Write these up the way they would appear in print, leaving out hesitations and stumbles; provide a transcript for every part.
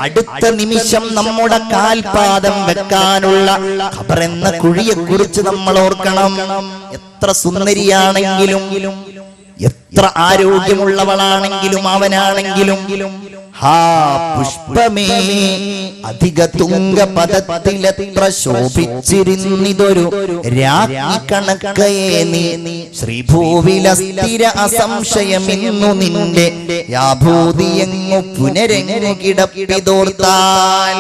അടുത്ത നിമിഷം നമ്മുടെ കാൽപാദം വെക്കാനുള്ള ഖബർ എന്ന കുഴിയെ കുറിച്ച് നമ്മൾ ഓർക്കണം. എത്ര സുന്ദരിയാണെങ്കിലും എത്ര ആരോഗ്യമുള്ളവളാണെങ്കിലും അവനാണെങ്കിലും ഹാ പുഷ്പമേ അധിക തുംഗപദത്തിലെത്ര ശോഭിച്ചിരുന്നിതൊരു രാജ്ഞി കണക്കയെ നീ ശ്രീഭൂവിലസ്ഥിര അസംശയമിന്നു നിന്റെ യാഭൂതിയെങ്ങു പുനരെങ്ങു കിടപ്പിതോർത്താൽ.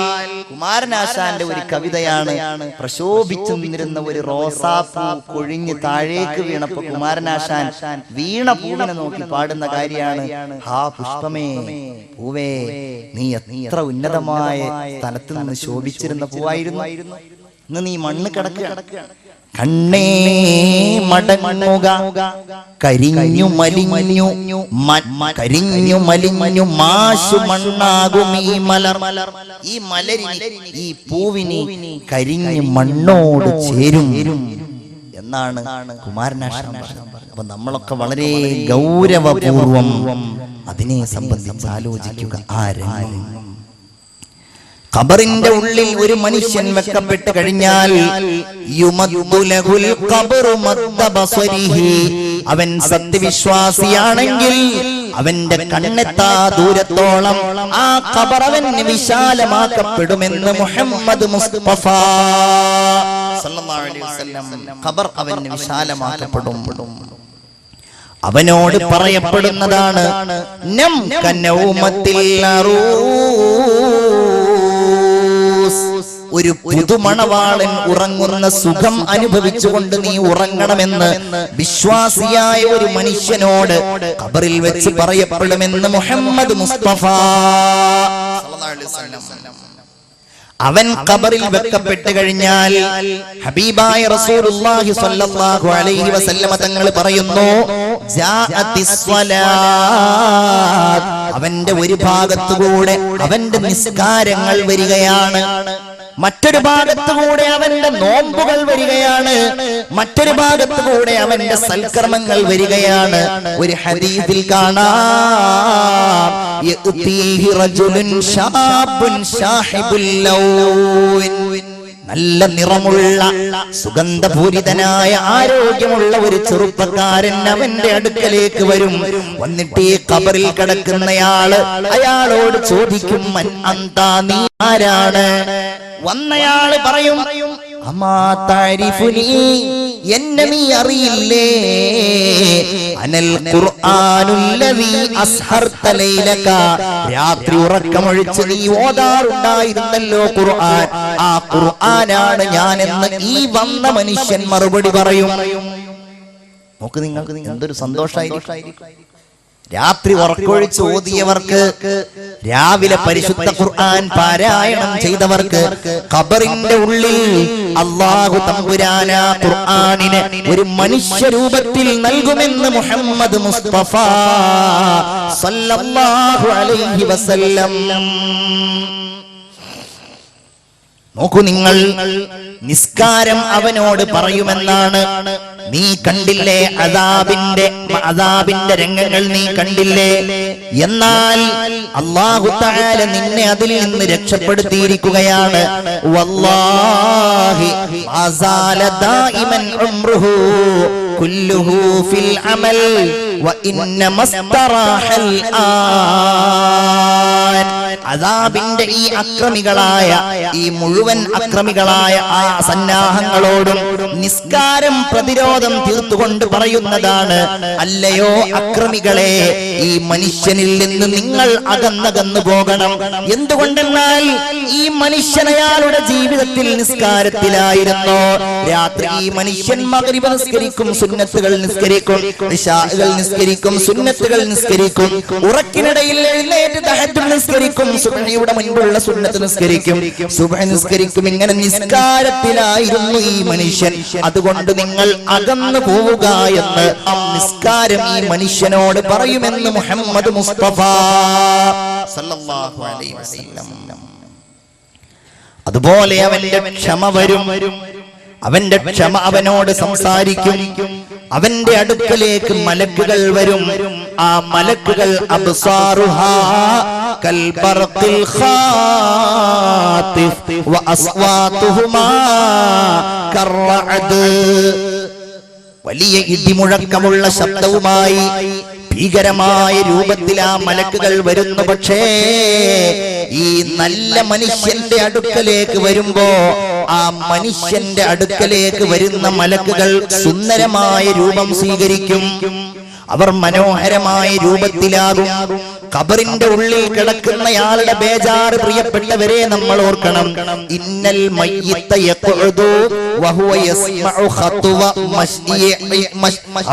കുമാരനാശാന്റെ ഒരു കവിതയാണ്. പ്രശോഭിച്ചു നിന്നിരുന്ന ഒരു റോസാപ്പൂ കൊഴിഞ്ഞ് താഴേക്ക് വീണപ്പോ കുമാരനാശാൻ വീണ പൂവിനെ നോക്കി പാടുന്ന കാര്യമാണ്. ഹാ പുഷ്പമേ പൂവേ നീ എത്ര ഉന്നതമായ സ്ഥലത്ത് നിന്ന് ശോഭിച്ചിരുന്ന പൂവായിരുന്നു, ഇന്ന് നീ മണ്ണ് കിടക്കുകയാണ്. കണ്ണേ മടങ്ങുക കരിഞ്ഞു മലിഞ്ഞു കരിഞ്ഞു മലിഞ്ഞു മാശു മണ്ണാകും ഈ മലർ. ഈ മലരിന് ഈ പൂവിന് കരിഞ്ഞു മണ്ണോട് ചേരും എന്നാണ് കുമാരനാശാൻ പറഞ്ഞത്. അപ്പൊ നമ്മളൊക്കെ വളരെ ഗൗരവപൂർവം അതിനെ സംബന്ധിച്ച് ആലോചിക്കുക. ഖബറിന്റെ ഉള്ളിൽ ഒരു മനുഷ്യൻ വെക്കപ്പെട്ട് കഴിഞ്ഞാൽ അവൻ സത്യവിശ്വാസിയാണെങ്കിൽ അവന്റെ കണ്ണെത്താ ദൂരത്തോളം ആ ഖബർ അവന് വിശാലമാക്കപ്പെടുമെന്ന് മുഹമ്മദ് മുസ്തഫ സല്ലല്ലാഹു അലൈഹി വസല്ലം. ഖബർ അവന് വിശാലമാക്കപ്പെടും. അവനോട് പറയപ്പെടുന്നതാണ് നം കനൗമത്തിൽ അറൂസ്, ഒരു പുതുമണവാളൻ ഉറങ്ങുന്ന സുഖം അനുഭവിച്ചുകൊണ്ട് നീ ഉറങ്ങണമെന്ന് വിശ്വാസിയായ ഒരു മനുഷ്യനോട് ഖബറിൽ വെച്ച് പറയപ്പെടുമെന്ന് മുഹമ്മദ് മുസ്തഫ സല്ലല്ലാഹു അലൈഹി വസല്ലം. അവൻ ഖബറിൽ വെക്കപ്പെട്ട് കഴിഞ്ഞാൽ ഹബീബായ റസൂലുള്ളാഹി സ്വല്ലല്ലാഹു അലൈഹി വസല്ലമ തങ്ങൾ പറയുന്നു ജാഅത്തിസ് സ്വലാത്ത്, അവന്റെ ഒരു ഭാഗത്തുകൂടെ അവന്റെ നിസ്കാരങ്ങൾ വരികയാണ്, മറ്റൊരു ഭാഗത്തുകൂടെ അവന്റെ നോമ്പുകൾ വരികയാണ്, മറ്റൊരു ഭാഗത്തുകൂടെ അവന്റെ സൽക്കർമ്മങ്ങൾ വരികയാണ്. ഒരു ഹദീസിൽ കാണാം യഅതീഹി റജുലുൻ ശാബുൻ ശാഹിബുൽ ലൗൻ, നല്ല നിറമുള്ള സുഗന്ധപൂരിതനായ ആരോഗ്യമുള്ള ഒരു ചെറുപ്പക്കാരൻ അവന്റെ അടുക്കലേക്ക് വരും. വന്നിട്ട് ഈ ഖബറിൽ കിടക്കുന്നയാള് അയാളോട് ചോദിക്കും മൻ അന്താ, നീ ആരാണ്? വന്നയാള് പറയും അമാ തഅരിഫുനി, എന്നെ നീ അറിയില്ലേ? അനൽ ഖുർആനുല്ലദീ അസ്ഹർത ലൈലക, രാത്രി ഉറക്കമൊഴിച്ച് നീ ഓതാറുണ്ടായിരുന്നല്ലോ ഖുർആൻ, ആ ഖുർആനാണ് ഞാനെന്ന് ഈ വന്ന മനുഷ്യൻ മറുപടി പറയും. നോക്ക് നിങ്ങൾക്ക് എന്തൊരു സന്തോഷായിരിക്കും. രാത്രി ഉറക്കൊഴിച്ച് ഓതിയവർക്ക്, രാവിലെ പരിശുദ്ധ ഖുർആൻ പാരായണം ചെയ്തവർക്ക് ഖബറിന്റെ ഉള്ളിൽ അല്ലാഹു തമ്പുരാൻ ആ ഖുർആനിനെ ഒരു മനുഷ്യ രൂപത്തിൽ നൽകുമെന്ന് മുഹമ്മദ് മുസ്തഫ സല്ലല്ലാഹു അലൈഹി വസല്ലം. നോക്കൂ നിങ്ങൾ, നിസ്കാരം അവനോട് പറയുമെന്നാണ്. നീ കണ്ടില്ലേ അദാബിന്റെ രംഗങ്ങൾ നീ കണ്ടില്ലേ? എന്നാൽ അല്ലാഹു തആല നിന്നെ അതിൽ നിന്ന് രക്ഷപ്പെടുത്തിയിരിക്കുകയാണ്. വല്ലാഹി അസാല ദായിമൻ ഉംറുഹു കുല്ലുഹു ഫിൽ അമൽ വ ഇന്നമസ്തറാഹൽ ആൻ. അദാബിന്റെ ഈ അക്രമികളായ, ഈ മുഴുവൻ അക്രമികളായ ആ സന്നാഹങ്ങളോടും നിസ്കാരം പ്രതിരോധം തീർത്തുകൊണ്ട് പറയുന്നതാണ്, അല്ലയോ അക്രമികളെ, ഈ മനുഷ്യനിൽ നിന്ന് നിങ്ങൾ അകന്നകന്നു പോകണം. എന്തുകൊണ്ടെന്നാൽ ഈ മനുഷ്യൻ അയാളുടെ ജീവിതത്തിൽ നിസ്കാരത്തിലായിരുന്നു. രാത്രി ഈ മനുഷ്യൻ മഗ്രിബ് നിസ്കരിക്കും, സുന്നത്തുകൾ നിസ്കരിക്കും, ഇശാഉകൾ നിസ്കരിക്കും, സുന്നത്തുകൾ നിസ്കരിക്കും, ഉറക്കിനിടയിൽ എഴുന്നേറ്റ് തഹജ്ജുദ് നിസ്കരിക്കും, സുബ്ഹിയുടെ മുൻപുള്ള സുന്നത്ത് നിസ്കരിക്കും, സുബ്ഹി നിസ്കരിക്കും. ഇങ്ങനെ നിസ്കാരത്തിലായിരുന്നു ഈ മനുഷ്യൻ. അതുകൊണ്ട് നിങ്ങൾ അകന്നു പോവുക എന്ന് നിസ്കാരം ഈ മനുഷ്യനോട് പറയുമെന്ന് മുഹമ്മദ് മുസ്തഫ സല്ലല്ലാഹു അലൈഹി വസല്ലം. അതുപോലെ അവന്റെ ക്ഷമ വരും, അവന്റെ ക്ഷമ അവനോട് സംസാരിക്കും. അവന്റെ അടുക്കലേക്ക് മലക്കുകൾ വരും. ആ മലക്കുകൾ അബ്സാറുഹാ കൽബർഖിൽ ഖാതിഫ് വഅസ്വാതുഹുമാ കർറഅദ്. വലിയ ഇടിമുഴക്കമുള്ള ശബ്ദവുമായി ഭീകരമായ രൂപത്തിൽ ആ മലക്കുകൾ വരുന്നു. പക്ഷേ ഈ നല്ല മനുഷ്യന്റെ അടുക്കലേക്ക് വരുമ്പോ ആ മനുഷ്യന്റെ അടുക്കലേക്ക് വരുന്ന മലക്കുകൾ സുന്ദരമായ രൂപം സ്വീകരിക്കും. അവർ മനോഹരമായ രൂപത്തിലാകും. ഖബറിന്റെ ഉള്ളിൽ കിടക്കുന്നയാളുടെ ബേജാറ് പ്രിയപ്പെട്ടവരെ നമ്മൾ ഓർക്കണം. ഇന്നൽ മയ്യിത്ത യഖഉദു വഹുവ യസ്മഉ ഖത്വ മശ്ഇ.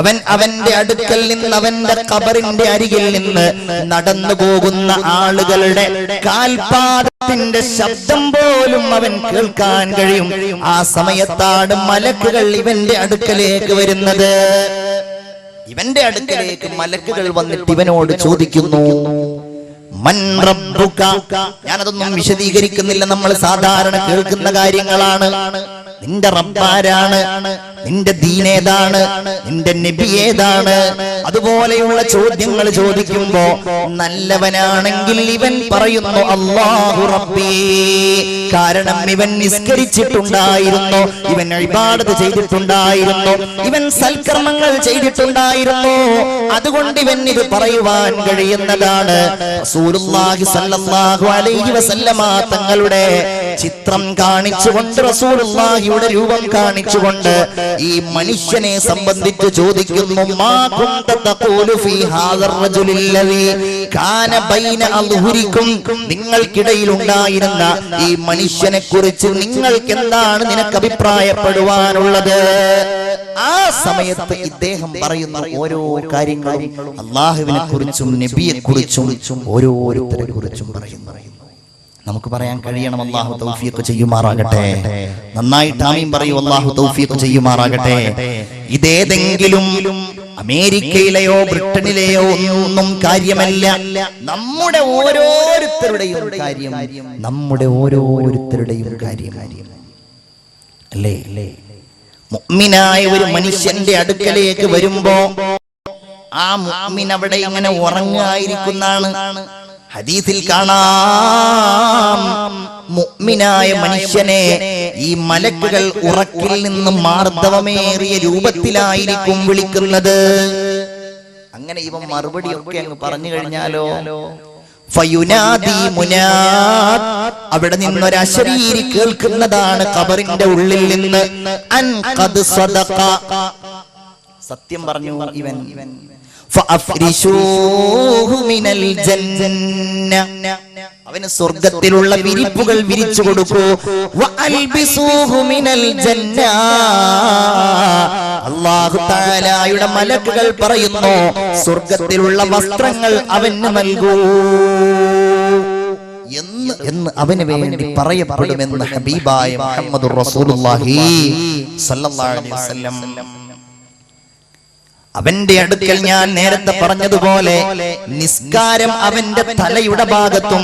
അവൻ അവന്റെ അടുക്കൽ നിന്ന് അവന്റെ ഖബറിന്റെ അരികിൽ നിന്ന് നടന്നു പോകുന്ന ആളുകളുടെ കാൽപാദത്തിന്റെ ശബ്ദം പോലും അവൻ കേൾക്കാൻ കഴിയും. ആ സമയത്താണ് മലക്കുകൾ ഇവന്റെ അടുക്കലേക്ക് വരുന്നത്. ഇവന്റെ അടുക്കലേക്ക് മലക്കുകൾ വന്നിട്ട് ഇവനോട് ചോദിക്കുന്നു, മൻ റബ്ബുക. ഞാനതൊന്നും വിശദീകരിക്കുന്നില്ല, നമ്മൾ സാധാരണ കേൾക്കുന്ന കാര്യങ്ങളാണ്. നിന്റെ റബ്ബാരാണ്, നിന്റെ ദീനേതാണ്, നിന്റെ നബി ഏതാണ്, അതുപോലെയുള്ള ചോദ്യങ്ങൾ ചോദിക്കുമ്പോ നല്ലവനാണെങ്കിൽ ഇവൻ പറയുന്നു അല്ലാഹു റബ്ബി. കാരണം ഇവൻ നിസ്കരിച്ചിട്ടുണ്ടായിരുന്നു, ഇവൻ ഇബാദത്ത് ചെയ്തിട്ടുണ്ടായിരുന്നു, ഇവൻ സൽക്കർമ്മങ്ങൾ ചെയ്തിട്ടുണ്ടായിരുന്നു. അതുകൊണ്ട് ഇവൻ ഇത് പറയുവാൻ കഴിയുന്നതാണ്. റസൂലുള്ളാഹി സ്വല്ലല്ലാഹു അലൈഹി വസല്ലമ തങ്ങളുടെ ചിത്രം കാണിച്ചുകൊണ്ട്, റസൂലുള്ളാഹിയുടെ രൂപം കാണിച്ചുകൊണ്ട് ഈ മനുഷ്യനെ സംബന്ധിച്ച് ചോദിക്കുന്നു, മാ കുന്ത തഖൂലു ഫീ ഹാദർ റജുലില്ലദീ കാന ബൈന അൽഹുരിക്കും. നിങ്ങൾക്കിടയിൽ ഉണ്ടായിരുന്ന ഈ മനുഷ്യനെ കുറിച്ച് നിങ്ങൾക്ക് എന്താണ് നിനക്ക് അഭിപ്രായപ്പെടുവാനുള്ളത്? ആ സമയത്ത് ഇദ്ദേഹം പറയുന്ന ഓരോ കാര്യങ്ങളും അല്ലാഹുവിനെ കുറിച്ചും നബിയെ കുറിച്ചും ഓരോരുത്തരെ കുറിച്ചും പറയുന്നു. നമുക്ക് പറയാൻ കഴിയണം, അല്ലാഹു തൗഫീഖ് ചെയ്യുമാറാകട്ടെ. നന്നായിട്ട് ആമീൻ പറയൂ, അല്ലാഹു തൗഫീഖ് ചെയ്യുമാറാകട്ടെ. ഇതേതെങ്കിലും അമേരിക്കയിലെയോ ബ്രിട്ടനിലെയോ ഒന്നും കാര്യമല്ല. നമ്മുടെ ഓരോരുത്തരുടെയും കാര്യം, നമ്മുടെ ഓരോരുത്തരുടെയും കാര്യം അല്ലേ? മുഅ്മിനായ ഒരു മനുഷ്യന്റെ അടുക്കലേക്ക് വരുമ്പോ ആ മുഅ്മിൻ അവിടെ ഇങ്ങനെ ഉറങ്ങായിരിക്കുന്നതാണ്. ഹദീസിൽ കാണാം, മുഅ്മിനായ മനുഷ്യനെ ഈ മലക്കുകൾ ഉറക്കിൽ നിന്ന് മാർദ്ദവമേറിയ രൂപത്തിലായിരിക്കും വിളിക്കുന്നത്. അങ്ങനെ ഇവൻ മറുപടിയൊക്കെ അങ്ങ് പറഞ്ഞു കഴിഞ്ഞാലോ, ഫയുനാദി മുനാദ്, അവിടെ നിന്നൊരു അശരീരി കേൾക്കുന്നതാണ് ഖബറിന്റെ ഉള്ളിൽ നിന്ന്, അൻ ഖദ് സദഖ, സത്യം പറഞ്ഞു ഇവൻ. അവന് സ്വർഗത്തിലുള്ള വിരിപ്പുകൾ വിരിച്ചു കൊടുക്കൂ. അല്ലാഹു തആലയുടെ മലക്കുകൾ പറയുന്നു, സ്വർഗത്തിലുള്ള വസ്ത്രങ്ങൾ അവന് നൽകൂ എന്ന് അവന് വേണ്ടി പറയപ്പെടുമെന്ന് ഹബീബായ മുഹമ്മദുർ റസൂലുള്ളാഹി സ്വല്ലല്ലാഹു അലൈഹി വസല്ലം. അവന്റെ അടുക്കൽ ഞാൻ നേരത്തെ പറഞ്ഞതുപോലെ നിസ്കാരം അവന്റെ തലയുടെ ഭാഗത്തും,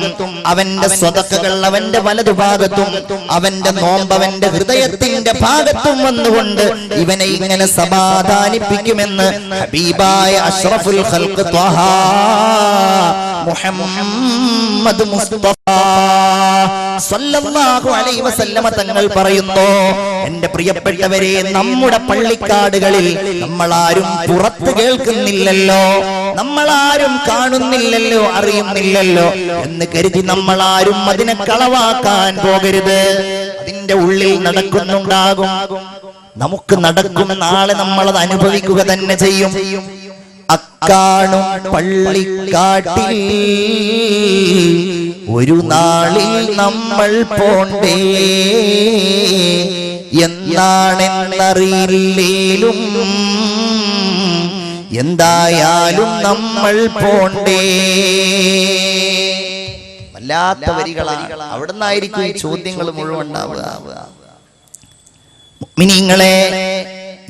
അവന്റെ സ്വതക്കകൾ അവന്റെ വലതുഭാഗത്തും, അവന്റെ നോമ്പ് അവന്റെ ഹൃദയത്തിന്റെ ഭാഗത്തും വന്നുകൊണ്ട് ഇവനെ ഇങ്ങനെ സമാധാനിപ്പിക്കുമെന്ന് ഹബീബായ അഷ്റഫുൽ ഖൽഖ് ത്വഹ മുഹമ്മദ് മുസ്തഫ സല്ലല്ലാഹു അലൈഹി വസല്ലമ തങ്ങൾ പറയുന്നു. എന്റെ പ്രിയപ്പെട്ടവരെ, നമ്മുടെ പള്ളിക്കാടുകളിൽ നമ്മളാരും പുറത്ത് കേൾക്കുന്നില്ലല്ലോ, നമ്മളാരും കാണുന്നില്ലല്ലോ, അറിയുന്നില്ലല്ലോ എന്ന് കരുതി നമ്മളാരും അതിനെ കളവാക്കാൻ പോകരുത്. അതിന്റെ ഉള്ളിൽ നടക്കുന്നുണ്ടാകും, നമുക്ക് നടക്കും. നാളെ നമ്മളത് അനുഭവിക്കുക തന്നെ ചെയ്യും. അക്കാണും പള്ളിക്കാട്ടിൽ ഒരു നാളിൽ നമ്മൾ പോണ്ടേ, എന്താണെന്നറിയില്ലേലും എന്തായാലും നമ്മൾ പോണ്ടേ. വല്ലാത്ത വരികളാണ്. അവിടുന്നായിരിക്കും ഈ ചോദ്യങ്ങൾ മുഴുവൻ ഉണ്ടാവുക. മുഅ്മിനീങ്ങളെ,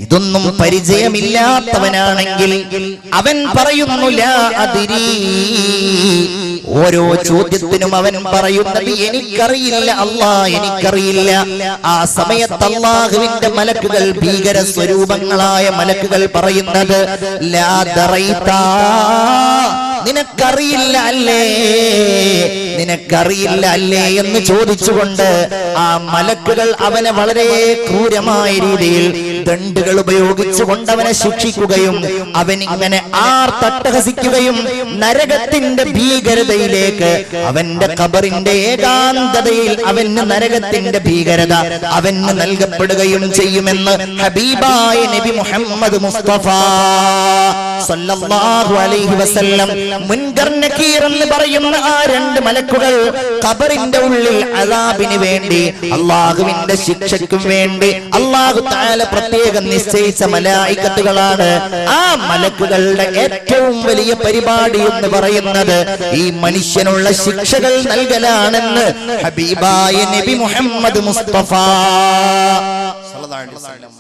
ഇതൊന്നും പരിചയമില്ലാത്തവനാണെങ്കിൽ അവൻ പറയുന്നു ലാ അദ്രി. ഓരോ ചോദ്യത്തിനും അവൻ പറയുന്നത് എനിക്കറിയില്ല, അല്ലാഹ് എനിക്കറിയില്ല. ആ സമയത്ത് അല്ലാഹുവിന്റെ മലക്കുകൾ, ഭീകര സ്വരൂപങ്ങളായ മലക്കുകൾ പറയുന്നത് ലാ ദറൈത, നിനക്കറിയില്ല അല്ലേ എന്ന് ചോദിച്ചുകൊണ്ട് ആ മലക്കുകൾ അവനെ വളരെ ക്രൂരമായ രീതിയിൽ ദണ്ഡുകൾ ഉപയോഗിച്ചുകൊണ്ട് അവനെ ശിക്ഷിക്കുകയും അവൻ ഇങ്ങനെ ആർത്തട്ടഹസിക്കുകയും നരകത്തിന്റെ ഭീകരതയിലേക്ക് അവന്റെ ഖബറിന്റെ ഏകാന്തതയിൽ അവന് നരകത്തിന്റെ ഭീകരത അവന് നൽകപ്പെടുകയും ചെയ്യുമെന്ന് ഹബീബായ നബി മുഹമ്മദ് മുസ്തഫ സല്ലല്ലാഹു അലൈഹി വസല്ലം. മുൻകർ നകീർ എന്ന് പറയുന്ന ആ രണ്ട് മലക്കുകൾ ഖബറിന്റെ ഉള്ളിൽ അദാബിന് വേണ്ടി അല്ലാഹുവിന്റെ ശിക്ഷയ്ക്കും വേണ്ടി അല്ലാഹു തആല പ്രത്യേകം നിശ്ചയിച്ച മലായികത്തുകളാണ്. ആ മലക്കുകളുടെ ഏറ്റവും വലിയ പരിപാടി എന്ന് പറയുന്നത് ഈ മനുഷ്യനുള്ള ശിക്ഷകൾ നൽകലാണെന്ന് ഹബീബായ നബി മുഹമ്മദ് മുസ്തഫ സല്ലല്ലാഹു അലൈഹി വസല്ലം